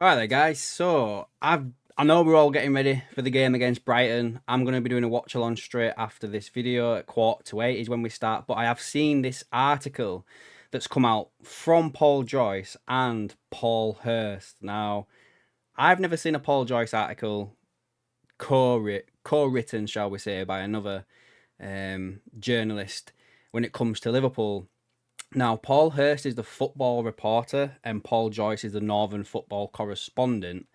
Right there, guys. I know we're all getting ready for the game against Brighton. I'm going to be doing a watch along straight after this video at 7:45 is when we start. But I have seen this article that's come out from Paul Joyce and Paul Hurst. Now, I've never seen a Paul Joyce article co-written, shall we say, by another journalist when it comes to Liverpool. Now, Paul Hurst is the football reporter and Paul Joyce is the Northern football correspondent.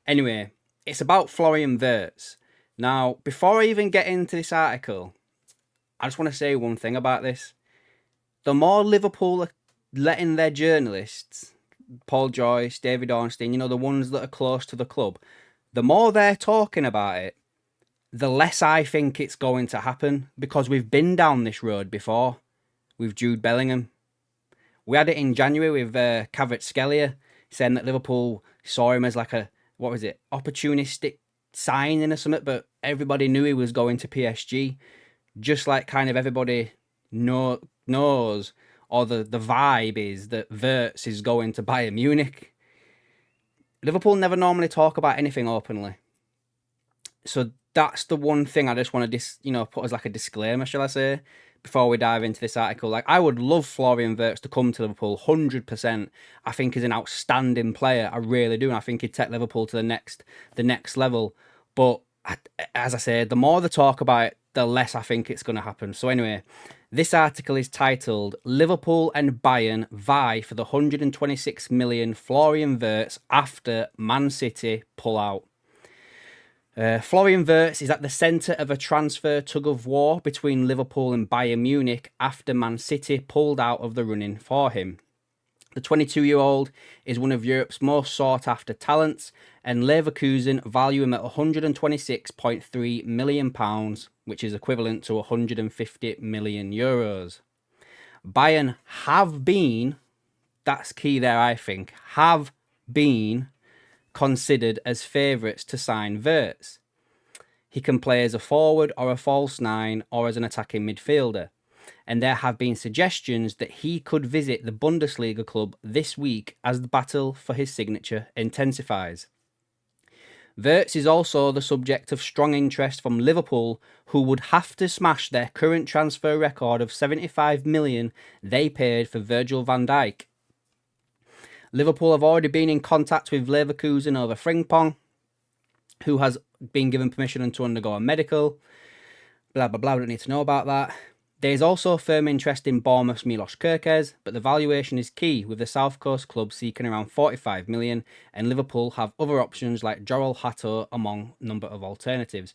Anyway, it's about Florian Wirtz. Now, before I even get into this article, I just want to say one thing about this. The more Liverpool are letting their journalists, Paul Joyce, David Ornstein, the ones that are close to the club, the more they're talking about it, the less I think it's going to happen, because we've been down this road before with Jude Bellingham. We had it in January with Kvaratskhelia saying that Liverpool saw him as like a, what was it, opportunistic signing or something, but everybody knew he was going to PSG. Just like kind of everybody knows, or the vibe is that Wirtz is going to Bayern Munich. Liverpool never normally talk about anything openly. So that's the one thing I just want to put as like a disclaimer, shall I say, before we dive into this article. Like, I would love Florian Wirtz to come to Liverpool 100%. I think he's an outstanding player. I really do. And I think he'd take Liverpool to the next level. But as I said, the more they talk about it, the less I think it's going to happen. So anyway, this article is titled "Liverpool and Bayern vie for the 126 million Florian Wirtz after Man City pull out." Florian Wirtz is at the centre of a transfer tug-of-war between Liverpool and Bayern Munich after Man City pulled out of the running for him. The 22-year-old is one of Europe's most sought-after talents, and Leverkusen value him at £126.3 million, which is equivalent to €150 million. Bayern have been, that's key there I think, have been considered as favourites to sign Wirtz. He can play as a forward or a false nine or as an attacking midfielder, and there have been suggestions that he could visit the Bundesliga club this week as the battle for his signature intensifies. Wirtz is also the subject of strong interest from Liverpool, who would have to smash their current transfer record of 75 million they paid for Virgil van Dijk. Liverpool have already been in contact with Leverkusen over Frimpong, who has been given permission to undergo a medical. Blah, blah, blah, we don't need to know about that. There is also firm interest in Bournemouth's Milos Kerkez, but the valuation is key, with the South Coast club seeking around 45 million, and Liverpool have other options like Joel Hatto among a number of alternatives.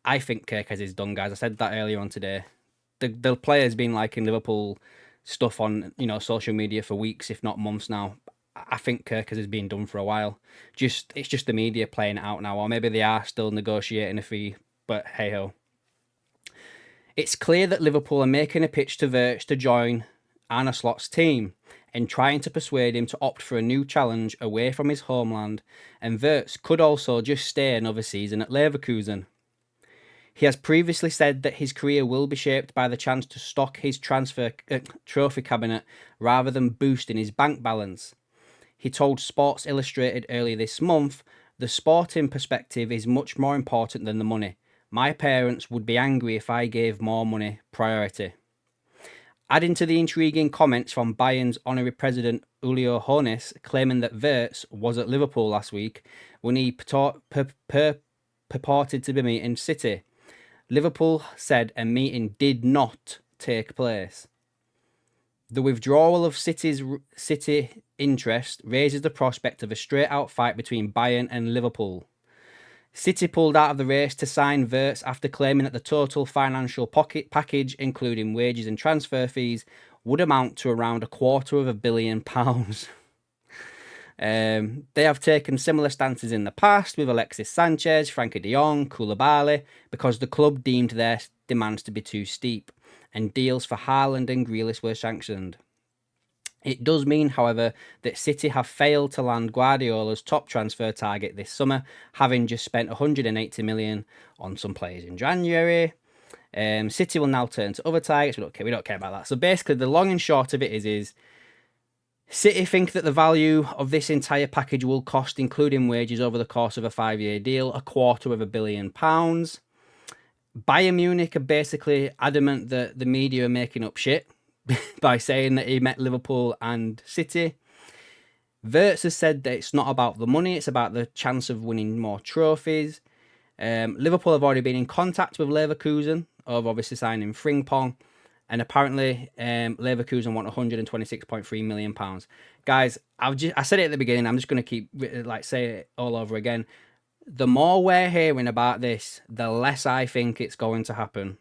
I think Kerkez is done, guys. I said that earlier on today. The player's been liking Liverpool stuff on social media for weeks, if not months now. I think Kerkez has been done for a while. It's just the media playing it out now, or maybe they are still negotiating a fee, but hey ho. It's clear that Liverpool are making a pitch to Wirtz to join Arne Slot's team and trying to persuade him to opt for a new challenge away from his homeland, and Wirtz could also just stay another season at Leverkusen. He has previously said that his career will be shaped by the chance to stock his transfer trophy cabinet rather than boosting his bank balance. He told Sports Illustrated earlier this month, "The sporting perspective is much more important than the money. My parents would be angry if I gave more money priority." Adding to the intriguing comments from Bayern's honorary president Julio Hones, claiming that Wirtz was at Liverpool last week when he purported to be meeting City. Liverpool said a meeting did not take place. The withdrawal of City interest raises the prospect of a straight-out fight between Bayern and Liverpool. City pulled out of the race to sign Wirtz after claiming that the total financial package, including wages and transfer fees, would amount to around £250 million. They have taken similar stances in the past with Alexis Sanchez, Frankie de Jong, Koulibaly, because the club deemed their demands to be too steep, and deals for Haaland and Grealish were sanctioned. It does mean, however, that City have failed to land Guardiola's top transfer target this summer, having just spent 180 million on some players in January. City will now turn to other targets. We don't care about that. So basically, the long and short of it is City think that the value of this entire package will cost, including wages over the course of a 5-year deal, £250 million. Bayern Munich are basically adamant that the media are making up shit by saying that he met Liverpool and City. Wirtz has said that it's not about the money, it's about the chance of winning more trophies. Liverpool have already been in contact with Leverkusen of obviously signing Frimpong, and apparently Leverkusen want £126.3 million. Guys, I said it at the beginning, I'm just going to keep say it all over again. The more we're hearing about this, the less I think it's going to happen.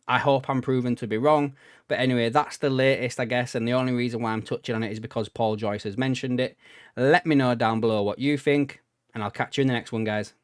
I hope I'm proven to be wrong. But anyway, that's the latest, I guess. And the only reason why I'm touching on it is because Paul Joyce has mentioned it. Let me know down below what you think. And I'll catch you in the next one, guys.